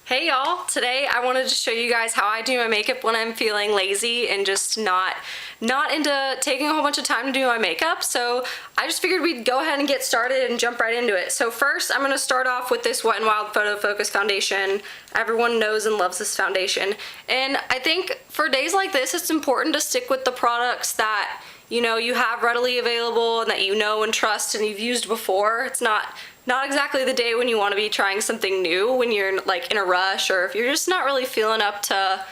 Hey y'all, today I wanted to show you guys how I do my makeup when I'm feeling lazy and just not into taking a whole bunch of time to do my makeup. So I just figured we'd go ahead and get started and jump right into it. So first I'm going to start off with this Wet n Wild Photo Focus foundation. Everyone knows and loves this foundation. And I think for days like this it's important to stick with the products that you have readily available and that you know and trust and you've used before. It's not exactly the day when you want to be trying something new when you're like in a rush, or if you're just not really feeling up to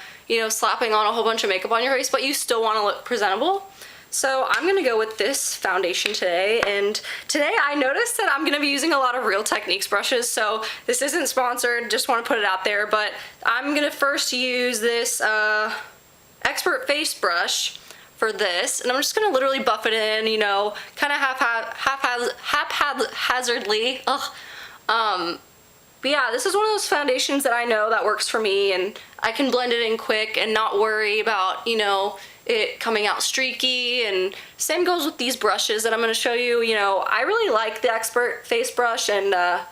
slapping on a whole bunch of makeup on your face but you still want to look presentable. So I'm gonna go with this foundation today, and today I noticed that I'm gonna be using a lot of Real Techniques brushes. So this isn't sponsored, just want to put it out there, but I'm gonna first use this Expert Face brush for this, and I'm just gonna literally buff it in, kind of haphazardly. But yeah, this is one of those foundations that I know that works for me, and I can blend it in quick and not worry about, it coming out streaky. And same goes with these brushes that I'm gonna show you. I really like the Expert Face brush and the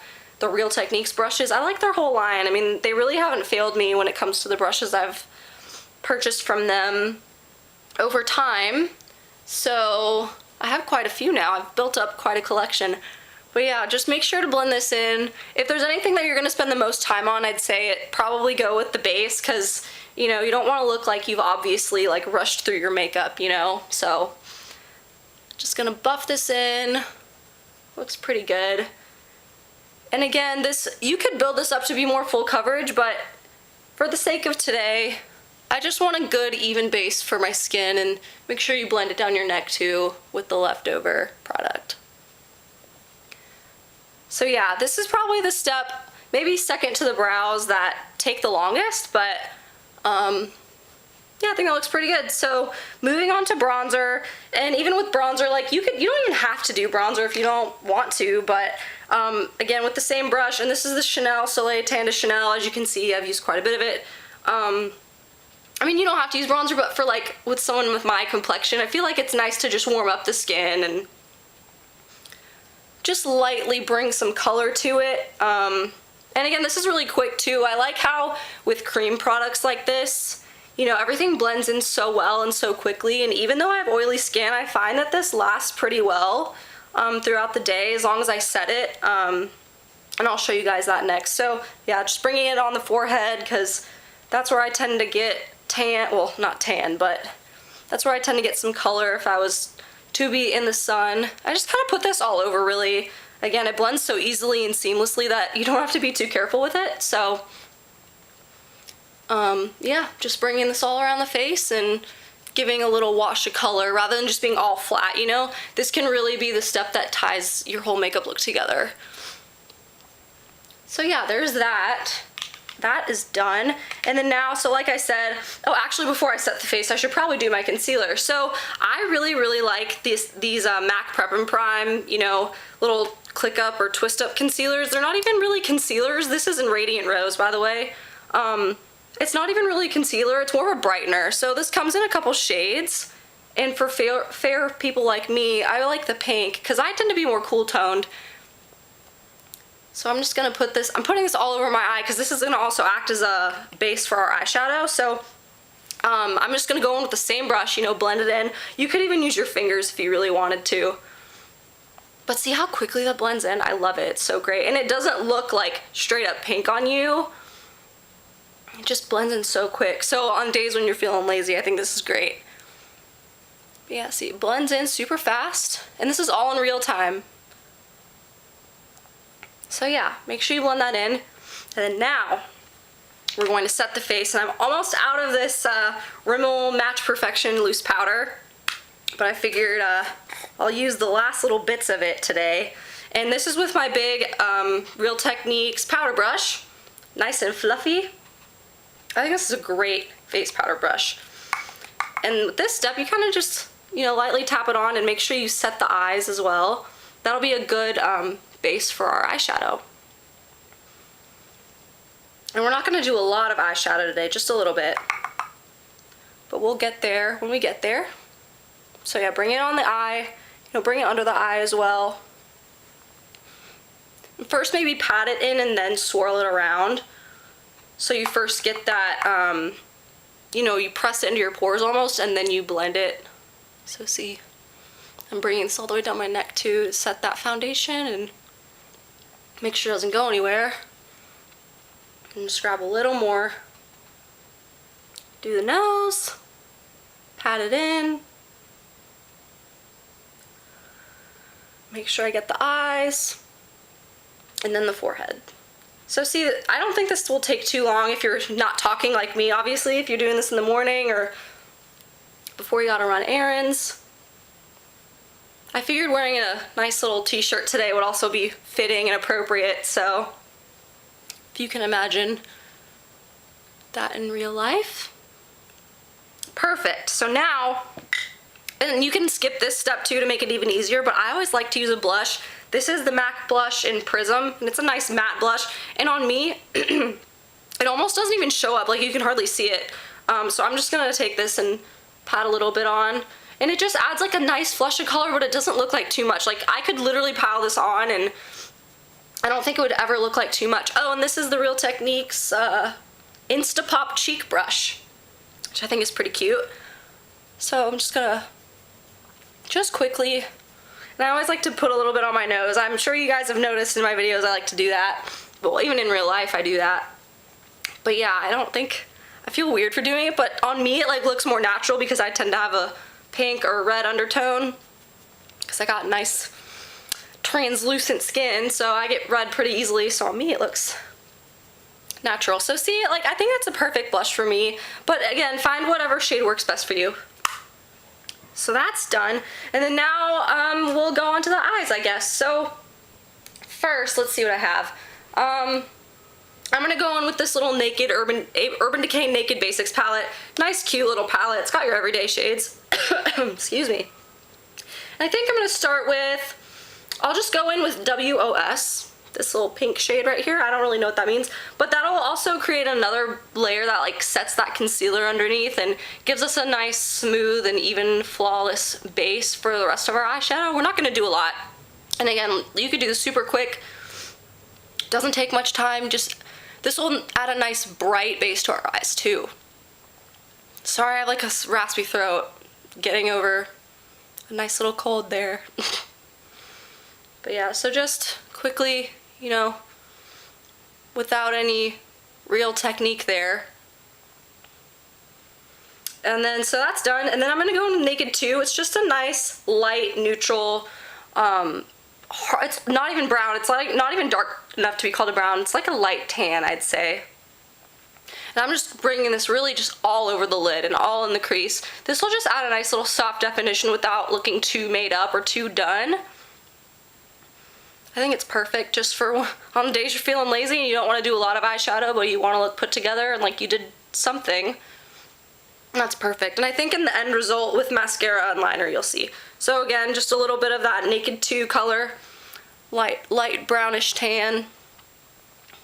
Real Techniques brushes. I like their whole line. I mean, they really haven't failed me when it comes to the brushes I've purchased from them over time. So I have quite a few now. I've built up quite a collection. But yeah, just make sure to blend this in. If there's anything that you're gonna spend the most time on, I'd say probably go with the base, because you don't want to look like you've obviously like rushed through your makeup, So just gonna buff this in. Looks pretty good. And again, you could build this up to be more full coverage, but for the sake of today, I just want a good even base for my skin, and make sure you blend it down your neck too with the leftover product. So yeah, this is probably the step, maybe second to the brows, that take the longest, but yeah, I think that looks pretty good. So moving on to bronzer, and even with bronzer, like you don't even have to do bronzer if you don't want to, but again, with the same brush, and this is the Chanel Soleil Tan de Chanel. As you can see, I've used quite a bit of it. I mean, you don't have to use bronzer, but for like with someone with my complexion, I feel like it's nice to just warm up the skin and just lightly bring some color to it. And again, this is really quick too. I like how with cream products like this, everything blends in so well and so quickly. And even though I have oily skin, I find that this lasts pretty well throughout the day as long as I set it. And I'll show you guys that next. So yeah, just bringing it on the forehead, because that's where I tend to get tan, well, not tan, but that's where I tend to get some color if I was to be in the sun. I just kind of put this all over, really. Again, it blends so easily and seamlessly that you don't have to be too careful with it. So yeah, just bringing this all around the face and giving a little wash of color rather than just being all flat, This can really be the step that ties your whole makeup look together. So yeah, there's that. That is done. And then now, so like I said, oh, actually before I set the face, I should probably do my concealer. So I really like these MAC Prep and Prime, little click up or twist up concealers. They're not even really concealers. This is in Radiant Rose, by the way. It's not even really concealer, it's more of a brightener. So this comes in a couple shades. And for fair people like me, I like the pink, because I tend to be more cool toned. So I'm just gonna put this, I'm putting this all over my eye because this is gonna also act as a base for our eyeshadow. So I'm just gonna go in with the same brush, blend it in. You could even use your fingers if you really wanted to. But see how quickly that blends in? I love it, it's so great. And it doesn't look like straight up pink on you. It just blends in so quick. So on days when you're feeling lazy, I think this is great. But yeah, see, it blends in super fast. And this is all in real time. So yeah, make sure you blend that in. And then now, we're going to set the face, and I'm almost out of this Rimmel Match Perfection loose powder, but I figured I'll use the last little bits of it today. And this is with my big Real Techniques powder brush, nice and fluffy. I think this is a great face powder brush. And with this step, you kind of just, lightly tap it on and make sure you set the eyes as well. That'll be a good base for our eyeshadow. And we're not going to do a lot of eyeshadow today, just a little bit. But we'll get there when we get there. So yeah, bring it on the eye, bring it under the eye as well. First maybe pat it in and then swirl it around. So you first get that, you know, you press it into your pores almost, and then you blend it. So see, I'm bringing this all the way down my neck too to set that foundation and make sure it doesn't go anywhere. And just grab a little more. Do the nose, pat it in. Make sure I get the eyes, and then the forehead. So see, I don't think this will take too long if you're not talking like me, obviously, if you're doing this in the morning or before you gotta run errands. I figured wearing a nice little t-shirt today would also be fitting and appropriate, so if you can imagine that in real life. Perfect. So now, and you can skip this step too to make it even easier, but I always like to use a blush. This is the MAC blush in Prism, and it's a nice matte blush. And on me, it almost doesn't even show up, like you can hardly see it. So I'm just gonna take this and pat a little bit on. And it just adds like a nice flush of color, but it doesn't look like too much. Like I could literally pile this on and I don't think it would ever look like too much. Oh, and this is the Real Techniques Instapop Cheek Brush, which I think is pretty cute. So I'm just gonna quickly, and I always like to put a little bit on my nose. I'm sure you guys have noticed in my videos I like to do that. Well, even in real life I do that. But yeah, I feel weird for doing it, but on me it like looks more natural because I tend to have a pink or red undertone because I got nice translucent skin, so I get red pretty easily, so on me it looks natural. So see, like I think that's a perfect blush for me, but again, find whatever shade works best for you. So that's done, and then now we'll go on to the eyes, I guess. So first, let's see what I have. I'm gonna go in with this little Naked Urban Decay Naked Basics palette. Nice, cute little palette. It's got your everyday shades. Excuse me. And I think I'm gonna start with, I'll just go in with WOS, this little pink shade right here. I don't really know what that means, but that'll also create another layer that like sets that concealer underneath and gives us a nice, smooth, and even flawless base for the rest of our eyeshadow. We're not gonna do a lot. And again, you could do this super quick. Doesn't take much time. Just, this will add a nice bright base to our eyes too. Sorry, I have like a raspy throat. Getting over a nice little cold there. But yeah, so just quickly, you know, without any real technique there. And then, so that's done. And then I'm gonna go into Naked 2. It's just a nice, light, neutral, it's not even brown. It's like not even dark enough to be called a brown. It's like a light tan, I'd say. And I'm just bringing this really just all over the lid and all in the crease. This will just add a nice little soft definition without looking too made up or too done. I think it's perfect just for on the days you're feeling lazy and you don't want to do a lot of eyeshadow, but you want to look put together and like you did something. And that's perfect. And I think in the end result with mascara and liner you'll see. So again, just a little bit of that Naked 2 color, light brownish tan.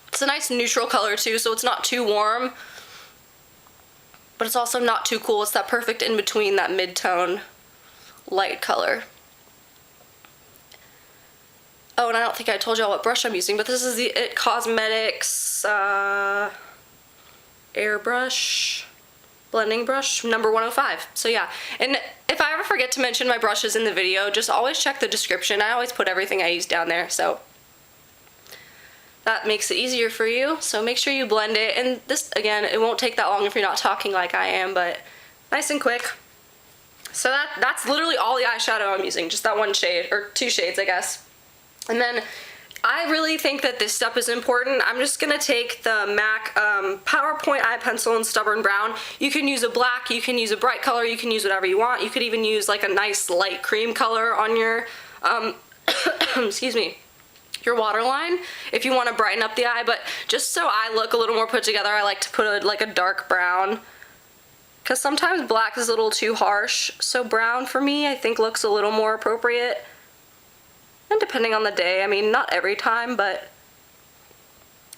It's a nice neutral color too, so it's not too warm, but it's also not too cool. It's that perfect in between, that mid-tone light color. Oh, and I don't think I told y'all what brush I'm using, but this is the IT Cosmetics airbrush blending brush number 105. So yeah, and if I ever forget to mention my brushes in the video, just always check the description. I always put everything I use down there, so that makes it easier for you. So make sure you blend it, and this, again, it won't take that long if you're not talking like I am, but nice and quick. So that's literally all the eyeshadow I'm using, just that one shade, or two shades, I guess. And then I really think that this step is important. I'm just gonna take the MAC PowerPoint eye pencil in Stubborn Brown. You can use a black, you can use a bright color, you can use whatever you want. You could even use like a nice light cream color on your, excuse me, your waterline if you want to brighten up the eye. But just so I look a little more put together, I like to put like a dark brown, because sometimes black is a little too harsh. So brown for me I think looks a little more appropriate. And depending on the day, I mean, not every time, but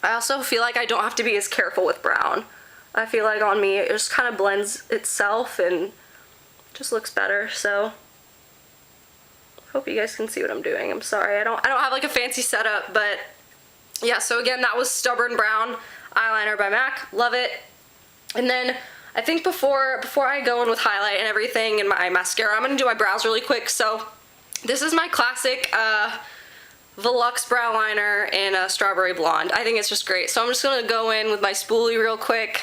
I also feel like I don't have to be as careful with brown. I feel like on me it just kind of blends itself and just looks better. So hope you guys can see what I'm doing. I'm sorry, I don't have like a fancy setup, but yeah. So again, that was Stubborn Brown eyeliner by MAC, love it. And then I think before I go in with highlight and everything and my mascara, I'm gonna do my brows really quick. So this is my classic Volux brow liner in Strawberry Blonde. I think it's just great. So I'm just gonna go in with my spoolie real quick.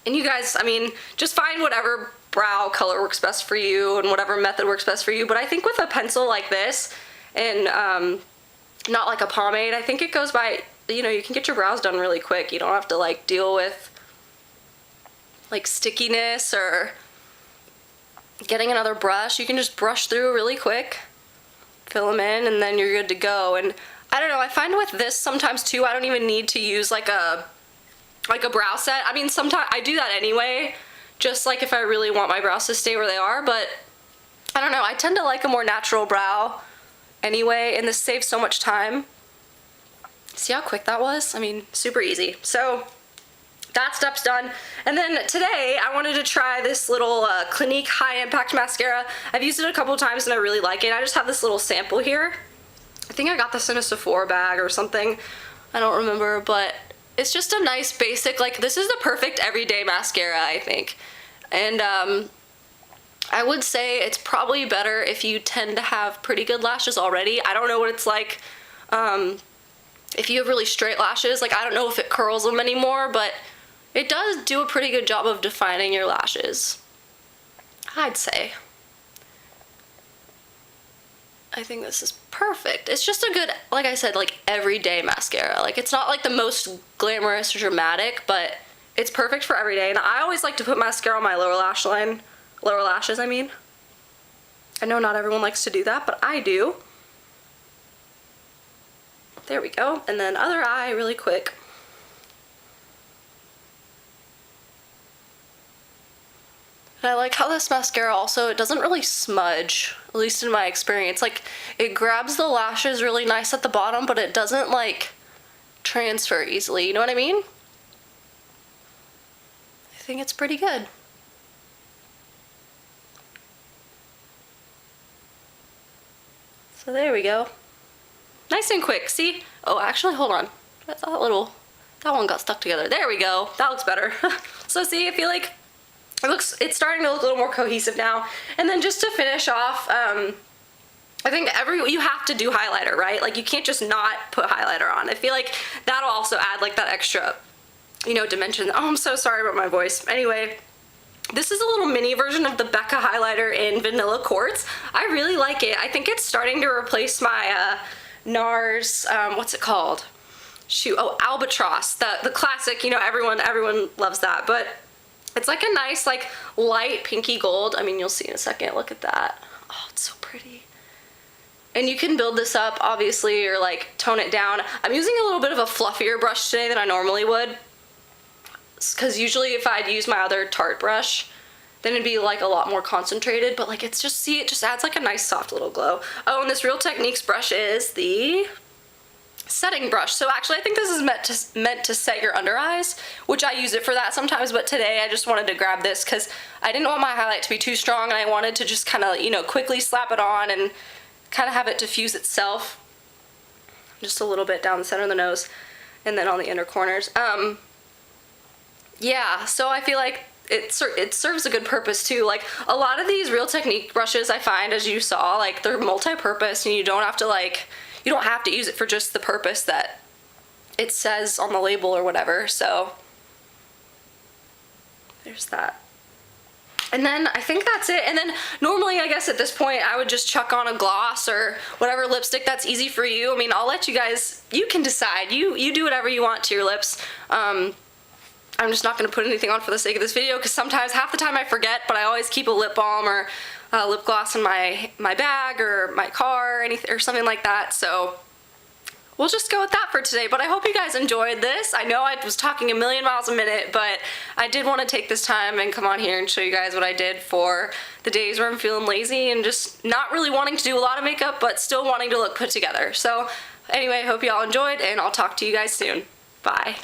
And you guys, I mean, just find whatever brow color works best for you and whatever method works best for you. But I think with a pencil like this and not like a pomade, I think it goes by, you know, you can get your brows done really quick. You don't have to like deal with like stickiness or getting another brush. You can just brush through really quick, fill them in, and then you're good to go. And I don't know, I find with this sometimes too, I don't even need to use like a brow set. I mean, sometimes I do that anyway, just like if I really want my brows to stay where they are, but I don't know, I tend to like a more natural brow anyway, and this saves so much time. See how quick that was? I mean, super easy. So that step's done. And then today I wanted to try this little Clinique High Impact Mascara. I've used it a couple times and I really like it. I just have this little sample here. I think I got this in a Sephora bag or something. I don't remember, but it's just a nice basic, like this is the perfect everyday mascara, I think. And I would say it's probably better if you tend to have pretty good lashes already. I don't know what it's like if you have really straight lashes. Like I don't know if it curls them anymore, but it does do a pretty good job of defining your lashes, I'd say. I think this is perfect. It's just a good, like I said, like everyday mascara. Like it's not like the most glamorous or dramatic, but it's perfect for every day. And I always like to put mascara on my lower lashes, I mean. I know not everyone likes to do that, but I do. There we go. And then other eye really quick. And I like how this mascara also, it doesn't really smudge, at least in my experience. Like, it grabs the lashes really nice at the bottom, but it doesn't, like, transfer easily. You know what I mean? I think it's pretty good. So there we go. Nice and quick, see? Oh, actually, hold on. That one got stuck together. There we go. That looks better. So see, I feel like it's starting to look a little more cohesive now. And then just to finish off, I think you have to do highlighter, right? Like you can't just not put highlighter on. I feel like that'll also add like that extra, you know, dimension. Oh, I'm so sorry about my voice. Anyway, this is a little mini version of the Becca highlighter in Vanilla Quartz. I really like it. I think it's starting to replace my NARS, what's it called? Shoot, oh, Albatross, the classic, you know, everyone loves that, but it's like a nice, like, light pinky gold. I mean, you'll see in a second. Look at that. Oh, it's so pretty. And you can build this up, obviously, or, like, tone it down. I'm using a little bit of a fluffier brush today than I normally would, because usually if I'd use my other Tarte brush, then it'd be, like, a lot more concentrated. But, like, it's just, see, it just adds, like, a nice soft little glow. Oh, and this Real Techniques brush is the setting brush. So actually I think this is meant to set your under eyes, which I use it for that sometimes, but today I just wanted to grab this because I didn't want my highlight to be too strong and I wanted to just kind of, you know, quickly slap it on and kind of have it diffuse itself just a little bit down the center of the nose and then on the inner corners. Yeah, so I feel like it serves a good purpose too. Like a lot of these Real Technique brushes I find, as you saw, like they're multi-purpose and you don't have to use it for just the purpose that it says on the label or whatever. So there's that. And then I think that's it. And then normally, I guess at this point, I would just chuck on a gloss or whatever lipstick that's easy for you. I mean, I'll let you guys, you can decide. You do whatever you want to your lips. I'm just not going to put anything on for the sake of this video because sometimes, half the time I forget, but I always keep a lip balm or lip gloss in my bag or my car or something like that. So we'll just go with that for today. But I hope you guys enjoyed this. I know I was talking a million miles a minute, but I did want to take this time and come on here and show you guys what I did for the days where I'm feeling lazy and just not really wanting to do a lot of makeup, but still wanting to look put together. So anyway, I hope you all enjoyed and I'll talk to you guys soon. Bye.